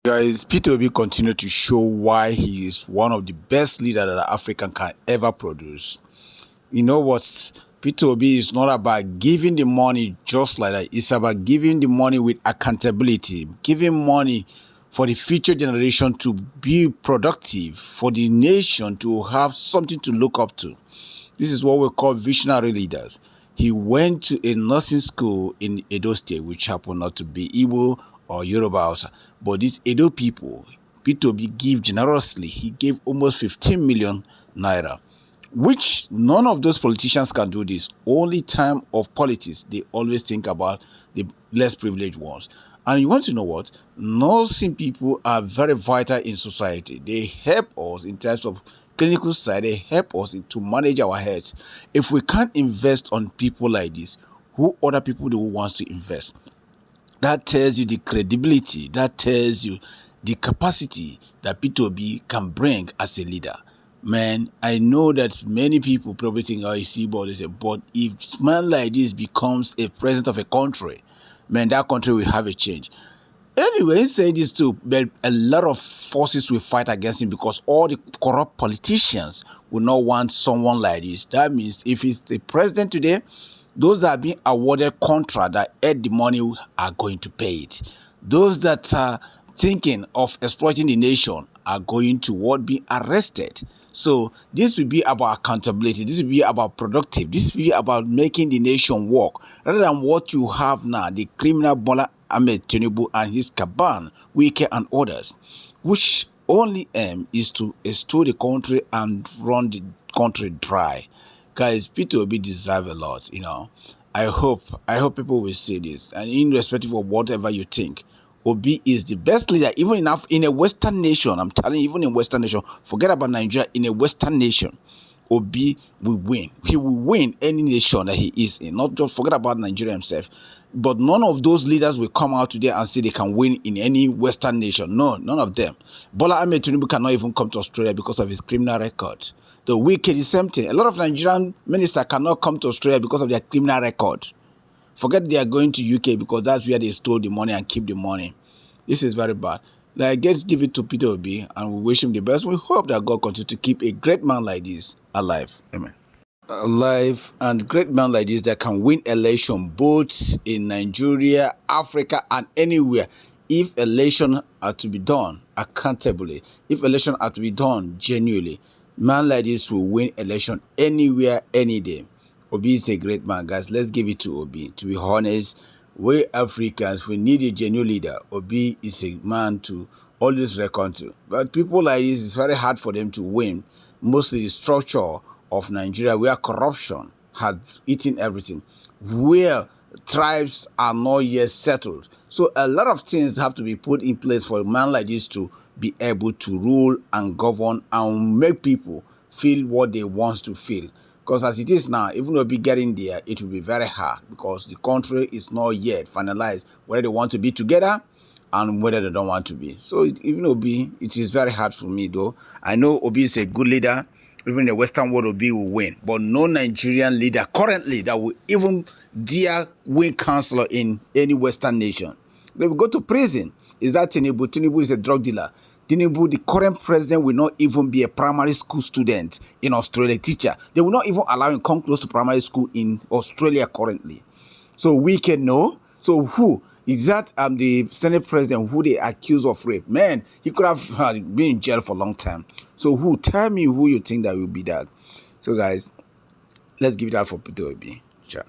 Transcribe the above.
Guys, Peter Obi continued to show why he is one of the best leaders that Africa can ever produce. You know what? Peter Obi is not about giving the money just like that. It's about giving the money with accountability, giving money for the future generation to be productive, for the nation to have something to look up to. This is what we call visionary leaders. He went to a nursing school in Edo State, which happened not to be Igbo or Yoruba Hausa. But these Edo people, Peter Obi gave generously. He gave almost 15 million naira, which none of those politicians can do this. Only time of politics, they always think about the less privileged ones. And you want to know what? Nursing people are very vital in society. They help us in terms of clinical side. They help us to manage our health. If we can't invest on people like this, who other people do we want to invest? That tells you the credibility. That tells you the capacity that Peter Obi can bring as a leader. Man, I know that many people probably think, oh, you see, but if man like this becomes a president of a country, man, that country will have a change. Anyway, he said this too, but a lot of forces will fight against him because all the corrupt politicians will not want someone like this. That means if he's the president today, those that are being awarded contract that earn the money are going to pay it. Those that are thinking of exploiting the nation are going to be arrested. So this will be about accountability. This will be about productive. This will be about making the nation work rather than what you have now, the criminal Bola Ahmed Tinubu and his caban, Wike and others, which only aim is to extol the country and run the country dry. Guys, Peter Obi deserve a lot, I hope people will see this, and irrespective of whatever you think, Obi is the best leader, even in a Western nation. I'm telling you, even in Western nation, forget about Nigeria. In a Western nation, Obi will win. He will win any nation that he is in. Not just forget about Nigeria himself, but none of those leaders will come out today and say they can win in any Western nation. No, none of them. Bola Ahmed Tinubu cannot even come to Australia because of his criminal record. The wicked is same thing. A lot of Nigerian ministers cannot come to Australia because of their criminal record. Forget they are going to UK because that's where they stole the money and keep the money. This is very bad. Let's give it to Peter Obi and we wish him the best. We hope that God continue to keep a great man like this alive. Amen. Alive and great man like this that can win election both in Nigeria, Africa, and anywhere. If election are to be done accountably, if election are to be done genuinely, man like this will win election anywhere, any day. Obi is a great man, guys. Let's give it to Obi. To be honest, we Africans, we need a genuine leader. Obi is a man to always reckon to. But people like this, it's very hard for them to win. Mostly the structure of Nigeria, where corruption has eaten everything, where tribes are not yet settled. So a lot of things have to be put in place for a man like this to be able to rule and govern and make people feel what they want to feel. Because as it is now, even though we getting there, it will be very hard because the country is not yet finalized whether they want to be together and whether they don't want to be. So even Obi, it is very hard for me though. I know Obi is a good leader. Even in the Western world, Obi will win. But no Nigerian leader currently that will even dare win councillor in any Western nation. They will go to prison. Is that Tinubu? Tinubu is a drug dealer. Tinubu, the current president, will not even be a primary school student in Australia, teacher. They will not even allow him come close to primary school in Australia currently. So we can know. So who? Is that the Senate president who they accuse of rape? Man, he could have been in jail for a long time. So who? Tell me who you think that will be that. So guys, let's give it out for Peter Obi. Ciao.